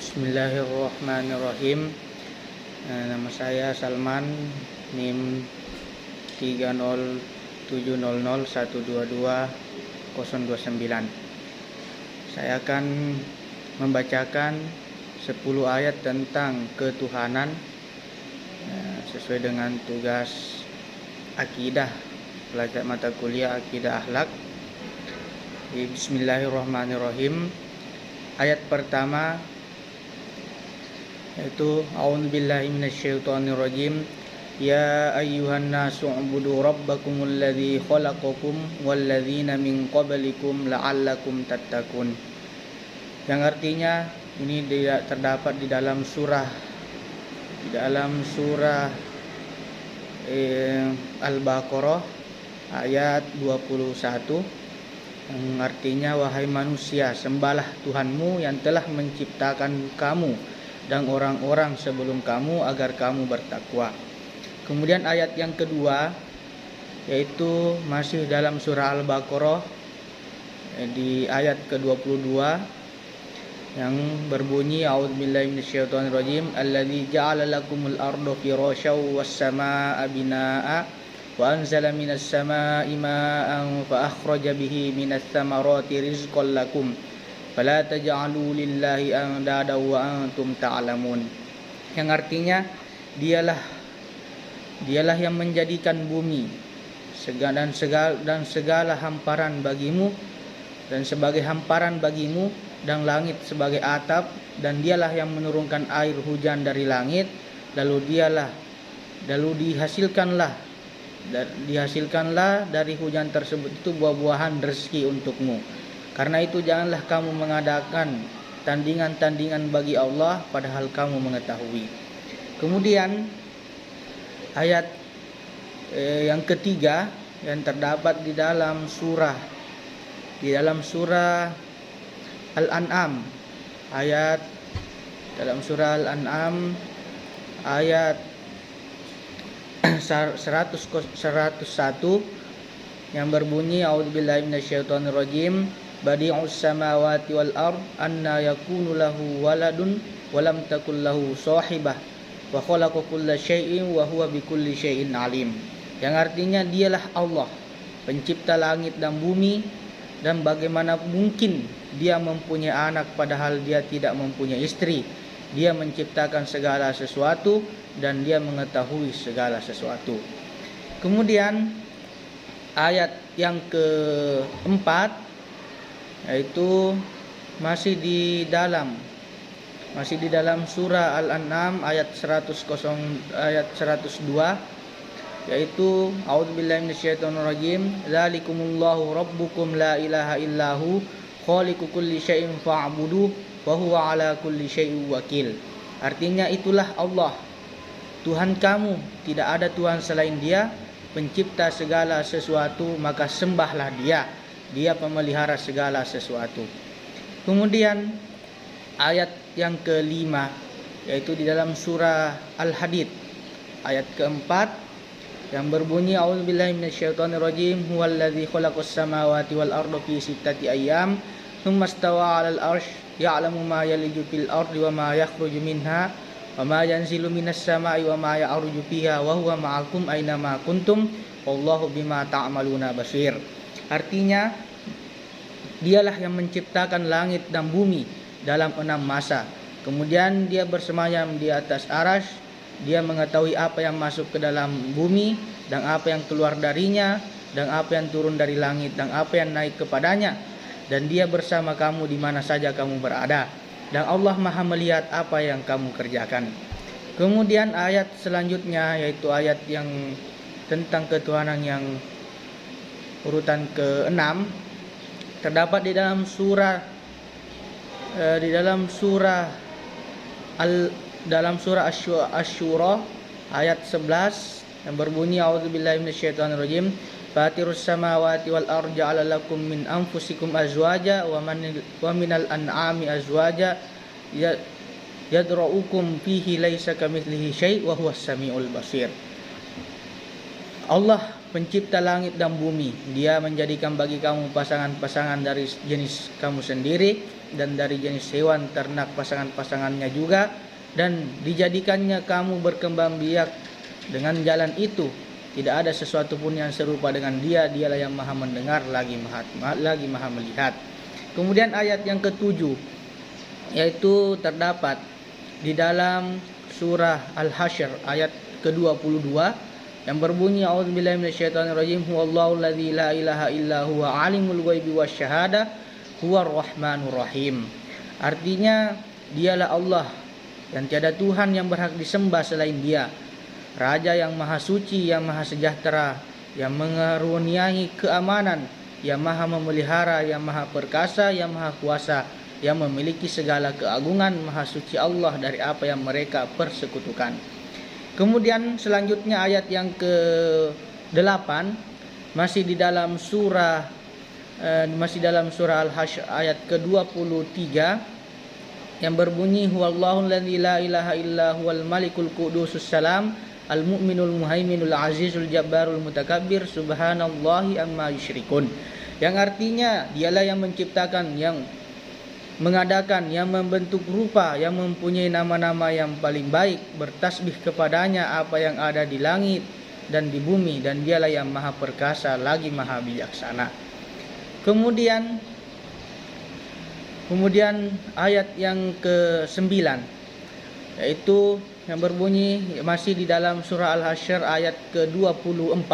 Bismillahirrahmanirrahim. Nama saya Salman, NIM 30700122029. Saya akan membacakan 10 ayat tentang ketuhanan sesuai dengan tugas akidah pelajaran mata kuliah akidah akhlak. Bismillahirrahmanirrahim. Ayat pertama yaitu a'udzubillahi minasyaitonirrajim. Ya ayyuhan nasu ubudu rabbakumul ladzi khalaqakum walladzina min qablikum la'allakum tattaqun. Yang artinya ini terdapat di dalam surah Al-Baqarah ayat 21, yang artinya wahai manusia, sembahlah Tuhanmu yang telah menciptakan kamu dan orang-orang sebelum kamu agar kamu bertakwa. Kemudian ayat yang kedua yaitu masih dalam surah Al-Baqarah di ayat ke-22 yang berbunyi a'udzubillahi minasyaitonirrajim alladzi ja'ala lakumul arda firasyaw was samaa'a binaa'a wa anzala minas samaa'i maa'an fa akhraja bihi minas thamarati rizqan lakum fala taj'alu lillahi andada wa antum ta'lamun. Yang artinya dialah yang menjadikan bumi dan segala hamparan bagimu dan sebagai hamparan bagimu dan langit sebagai atap, dan dialah yang menurunkan air hujan dari langit, lalu dihasilkanlah dari hujan tersebut itu buah-buahan rezeki untukmu. Karena itu janganlah kamu mengadakan tandingan-tandingan bagi Allah padahal kamu mengetahui. Kemudian ayat yang ketiga yang terdapat di dalam surah Al-An'am ayat 101 yang berbunyi a'udzubillahi minasyaitonirrajim badi'us samawati wal ard anna yakunu lahu waladun wa lam takul lahu shahibah wa khalaqa kulla syai'in wa huwa bikulli syai'in alim. Yang artinya dialah Allah pencipta langit dan bumi, dan bagaimana mungkin dia mempunyai anak padahal dia tidak mempunyai istri. Dia menciptakan segala sesuatu dan dia mengetahui segala sesuatu. Kemudian ayat yang keempat yaitu masih di dalam surah Al-An'am ayat 102 yaitu a'udzubillahi minasyaitonirrajim dzalikumullahu rabbukum la ilaha illahu khaliqu kulli syai'in fa'buduh wa huwa ala kulli syai'in wakil. Artinya itulah Allah Tuhan kamu, tidak ada Tuhan selain Dia, pencipta segala sesuatu, maka sembahlah Dia pemelihara segala sesuatu. Kemudian ayat yang kelima yaitu di dalam surah Al-Hadid ayat keempat yang berbunyi a'udzubillahi minasyaitonirrajim huwallazi khalaqas samawati wal arda fi sittati ayyam tsumma istawa 'alal arsy ya'lamu ma yaliju fil ardi wa ma yakhruju minha wa ma yanzilu minas sama'i wa ma ya'ruju fiha wa huwa ma'akum aina ma kuntum wallahu bima ta'maluna basir. Artinya dialah yang menciptakan langit dan bumi dalam 6 masa. Kemudian dia bersemayam di atas arasy. Dia mengetahui apa yang masuk ke dalam bumi dan apa yang keluar darinya, dan apa yang turun dari langit dan apa yang naik kepadanya, dan dia bersama kamu di mana saja kamu berada, dan Allah Maha melihat apa yang kamu kerjakan. Kemudian ayat selanjutnya yaitu ayat yang tentang ketuhanan yang urutan ke-6 terdapat di dalam surah Asy-Syura ayat 11 yang berbunyi a'udzubillahi minasyaitonirrajim fatirus samawati wal ardi ja'ala lakum min anfusikum azwaja wa minal an'ami azwaja yadra'ukum fihi laisa kamitslihi syai' wa huwas samiul basir. Allah pencipta langit dan bumi. Dia menjadikan bagi kamu pasangan-pasangan dari jenis kamu sendiri dan dari jenis hewan ternak pasangan-pasangannya juga, dan dijadikannya kamu berkembang biak dengan jalan itu. Tidak ada sesuatu pun yang serupa dengan dia. Dialah yang maha mendengar lagi maha melihat. Kemudian ayat yang ketujuh, yaitu terdapat di dalam surah Al-Hasyr ayat ke-22 yang berbunyi a'udzubillahi minasyaitonirrajim huwallahu alladzi la ilaha illa huwa alimul ghaibi wasyahadah huwar rahmanur rahim. Artinya, dialah Allah dan tiada Tuhan yang berhak disembah selain Dia, Raja yang maha suci, yang maha sejahtera, yang mengaruniai keamanan, yang maha memelihara, yang maha perkasa, yang maha kuasa, yang memiliki segala keagungan. Maha suci Allah dari apa yang mereka persekutukan. Kemudian selanjutnya ayat yang ke-8 masih dalam surah Al-Hasyr ayat ke-23 yang berbunyi huwallahu alladzi la ilaha illa huwal malikul qudusus salam al-mu'minul muhaiminul azizul jabbarul mutakabbir subhanallahi amma yusyrikun. Yang artinya, dialah yang menciptakan, yang mengadakan, yang membentuk rupa, yang mempunyai nama-nama yang paling baik, bertasbih kepadanya apa yang ada di langit dan di bumi, dan dialah yang maha perkasa lagi maha bijaksana. Kemudian ayat yang ke-9, yaitu yang berbunyi masih di dalam surah Al-Hasyr ayat ke-24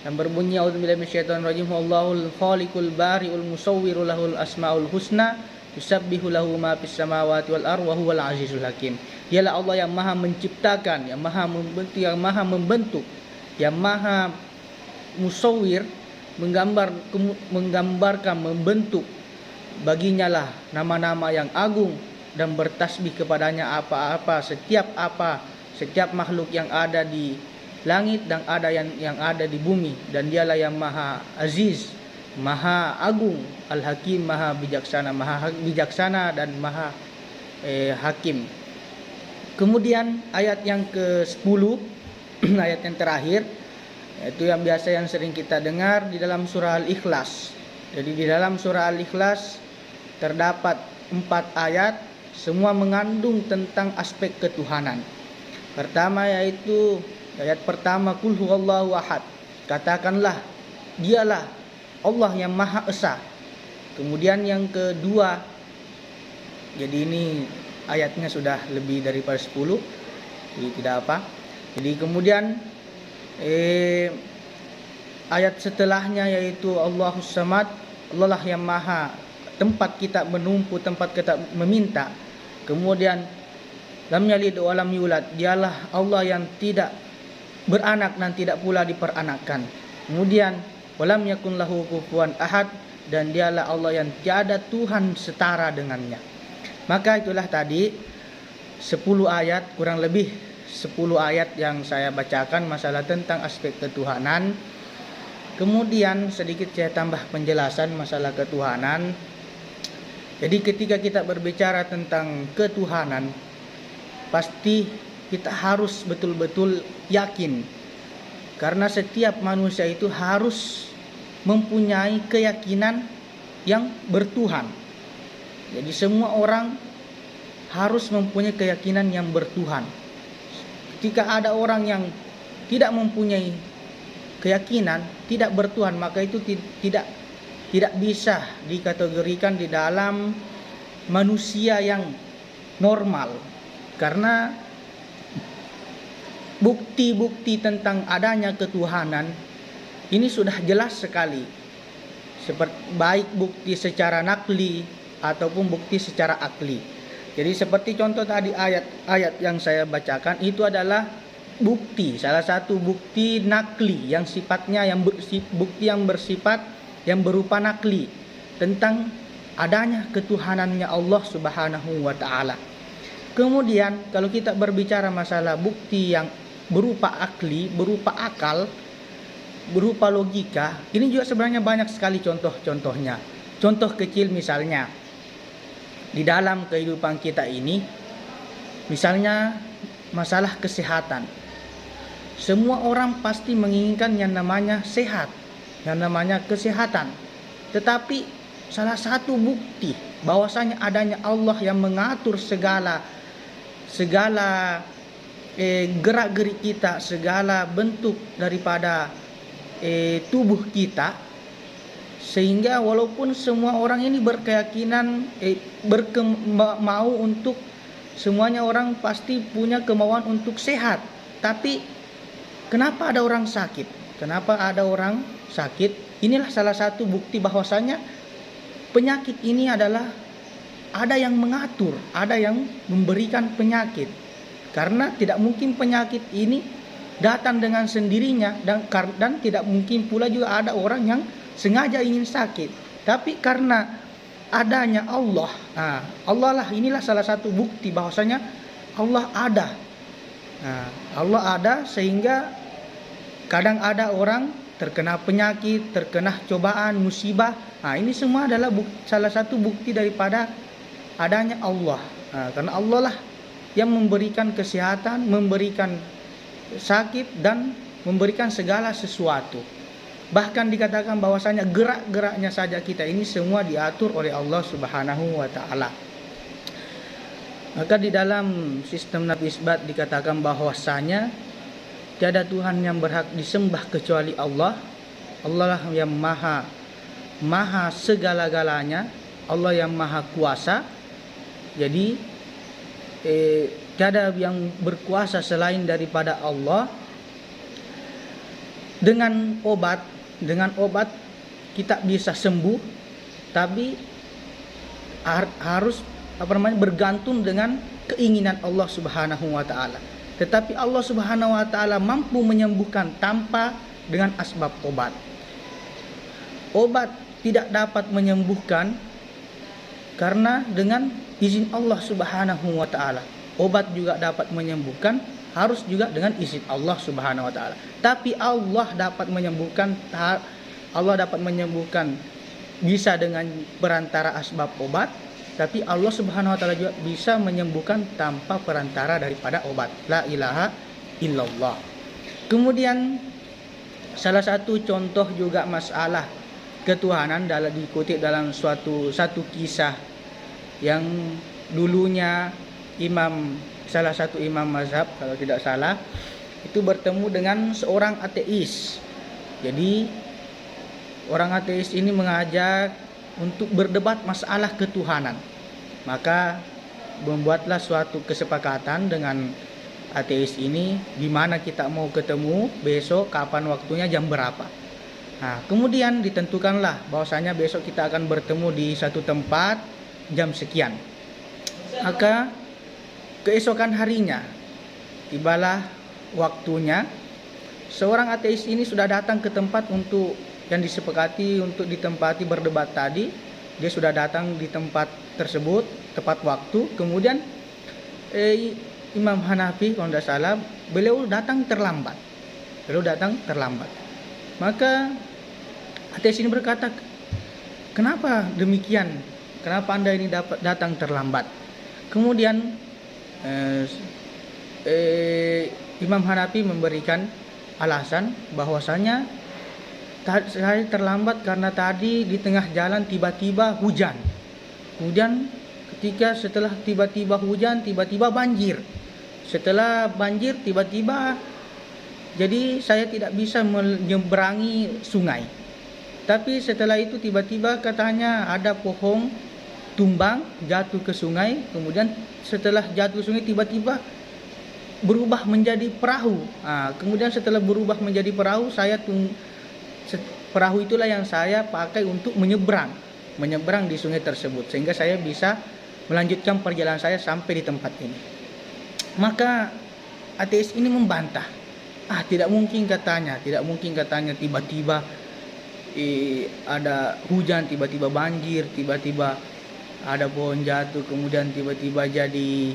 yang berbunyi a'udzubillahi minasyaitonirrajim wallahul khaliqul bari'ul musawwirul lahul asmaul husna yusabbihu lahu ma fis samawati wal ardi wa huwal azizul hakim. Dialah Allah yang maha menciptakan, yang maha membentuk, yang maha musawwir, menggambarkan, membentuk. Baginya lah nama-nama yang agung dan bertasbih kepadanya setiap makhluk yang ada di langit dan ada yang ada di bumi, dan dialah yang maha aziz, maha agung, al-hakim, maha bijaksana dan maha hakim. Kemudian ayat yang ke-10 ayat yang terakhir, yaitu yang biasa yang sering kita dengar di dalam surah Al-Ikhlas. Jadi di dalam surah Al-Ikhlas terdapat 4 ayat, semua mengandung tentang aspek ketuhanan. Pertama yaitu ayat pertama, qul huwallahu ahad, katakanlah dialah Allah yang maha esa. Kemudian yang kedua, jadi ini ayatnya sudah lebih daripada 10, jadi tidak apa. Jadi kemudian ayat setelahnya yaitu Allahus Samad, Allah lah yang maha tempat kita menumpu, tempat kita meminta. Kemudian lam yalid wa lam yulad, dialah Allah yang tidak beranak dan tidak pula diperanakkan. Kemudian walam yakun lahu kufuwan ahad, dan dialah Allah yang tiada Tuhan setara dengannya. Maka itulah tadi 10 ayat, kurang lebih 10 ayat yang saya bacakan masalah tentang aspek ketuhanan. Kemudian sedikit saya tambah penjelasan masalah ketuhanan. Jadi ketika kita berbicara tentang ketuhanan, pasti kita harus betul-betul yakin, karena setiap manusia itu harus mempunyai keyakinan yang bertuhan. Jadi semua orang harus mempunyai keyakinan yang bertuhan. Ketika ada orang yang tidak mempunyai keyakinan, tidak bertuhan, maka itu tidak bisa dikategorikan di dalam manusia yang normal. Karena bukti-bukti tentang adanya ketuhanan ini sudah jelas sekali, seperti baik bukti secara nakli ataupun bukti secara akli. Jadi seperti contoh tadi ayat yang saya bacakan itu adalah bukti, salah satu bukti nakli yang sifatnya bukti yang bersifat yang berupa nakli tentang adanya ketuhanannya Allah Subhanahu wa taala. Kemudian kalau kita berbicara masalah bukti yang berupa akli, berupa akal, berupa logika, ini juga sebenarnya banyak sekali contoh-contohnya. Contoh kecil misalnya di dalam kehidupan kita ini, misalnya masalah kesehatan. Semua orang pasti menginginkan yang namanya sehat, yang namanya kesehatan. Tetapi salah satu bukti bahwasanya adanya Allah yang mengatur segala gerak-gerik kita, segala bentuk daripada tubuh kita, sehingga walaupun semua orang ini berkeyakinan mau untuk semuanya orang pasti punya kemauan untuk sehat, tapi kenapa ada orang sakit? Kenapa ada orang sakit? Inilah salah satu bukti bahwasanya penyakit ini adalah ada yang mengatur, ada yang memberikan penyakit. Karena tidak mungkin penyakit ini datang dengan sendirinya, dan tidak mungkin pula juga ada orang yang sengaja ingin sakit. Tapi karena adanya Allah, Allah lah, inilah salah satu bukti bahwasanya Allah ada. Allah ada, sehingga kadang ada orang terkena penyakit, terkena cobaan, musibah. Ini semua adalah salah satu bukti daripada adanya Allah. Karena Allah lah yang memberikan kesehatan, memberikan sakit, dan memberikan segala sesuatu. Bahkan dikatakan bahwasanya gerak-geraknya saja kita ini semua diatur oleh Allah Subhanahu wa taala. Maka di dalam sistem nafi isbat dikatakan bahwasanya tiada Tuhan yang berhak disembah kecuali Allah. Allah lah yang maha segala-galanya, Allah yang maha kuasa. Jadi tiada yang berkuasa selain daripada Allah. Dengan obat kita bisa sembuh, tapi harus bergantung dengan keinginan Allah Subhanahu wa taala. Tetapi Allah Subhanahu wa taala mampu menyembuhkan tanpa dengan asbab obat. Obat tidak dapat menyembuhkan karena dengan izin Allah Subhanahu wa taala. Obat juga dapat menyembuhkan, harus juga dengan izin Allah Subhanahu wa taala. Tapi Allah dapat menyembuhkan bisa dengan perantara asbab obat, tapi Allah Subhanahu wa taala juga bisa menyembuhkan tanpa perantara daripada obat. La ilaha illallah. Kemudian salah satu contoh juga masalah ketuhanan dikutip dalam satu kisah yang dulunya salah satu imam mazhab kalau tidak salah itu bertemu dengan seorang ateis. Jadi orang ateis ini mengajak untuk berdebat masalah ketuhanan. Maka membuatlah suatu kesepakatan dengan ateis ini, di mana kita mau ketemu besok, kapan waktunya, jam berapa. Kemudian ditentukanlah bahwasanya besok kita akan bertemu di satu tempat jam sekian. Maka keesokan harinya tibalah waktunya. Seorang ateis ini sudah datang ke tempat untuk yang disepakati untuk ditempati berdebat tadi. Dia sudah datang di tempat tersebut tepat waktu. Kemudian Imam Hanafi kalau tidak salah, beliau datang terlambat. Maka ateis ini berkata, kenapa demikian? Kenapa Anda ini datang terlambat? Kemudian Imam Hanafi memberikan alasan bahwasanya saya terlambat karena tadi di tengah jalan tiba-tiba hujan. Kemudian setelah tiba-tiba hujan, tiba-tiba banjir. Setelah banjir tiba-tiba jadi saya tidak bisa menyeberangi sungai. Tapi setelah itu tiba-tiba katanya ada pohon tumbang jatuh ke sungai. Kemudian setelah jatuh ke sungai tiba-tiba berubah menjadi perahu. Kemudian setelah berubah menjadi perahu, perahu itulah yang saya pakai untuk menyeberang di sungai tersebut, sehingga saya bisa melanjutkan perjalanan saya sampai di tempat ini. Maka ateis ini membantah, tidak mungkin katanya tiba-tiba ada hujan, tiba-tiba banjir, tiba-tiba ada pohon jatuh, kemudian tiba-tiba jadi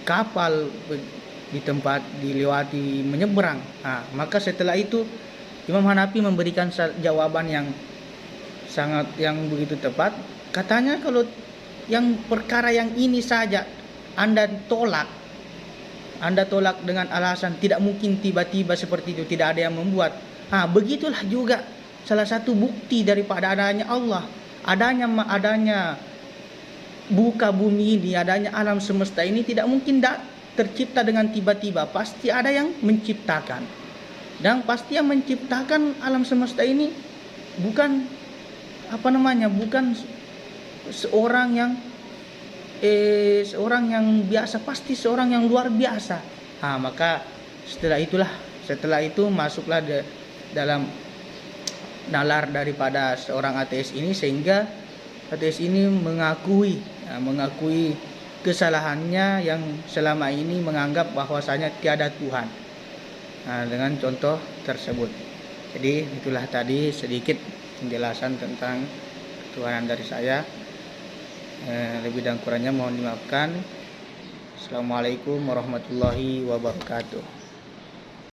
kapal di tempat dilewati menyeberang. Maka setelah itu Imam Hanafi memberikan jawaban yang begitu tepat. Katanya kalau yang perkara yang ini saja Anda tolak, Anda tolak dengan alasan tidak mungkin tiba-tiba seperti itu, tidak ada yang membuat. Begitulah juga salah satu bukti daripada adanya Allah, adanya buka bumi ini, adanya alam semesta ini tidak mungkin tercipta dengan tiba-tiba. Pasti ada yang menciptakan. Dan pasti yang menciptakan alam semesta ini bukan bukan seorang yang biasa, pasti seorang yang luar biasa. Maka setelah itu masuklah dalam nalar daripada seorang ateis ini, sehingga ateis ini mengakui kesalahannya yang selama ini menganggap bahwasanya tiada Tuhan. Dengan contoh tersebut. Jadi itulah tadi sedikit penjelasan tentang ketuhanan dari saya. Lebih dan kurangnya mohon dimaafkan. Assalamualaikum warahmatullahi wabarakatuh.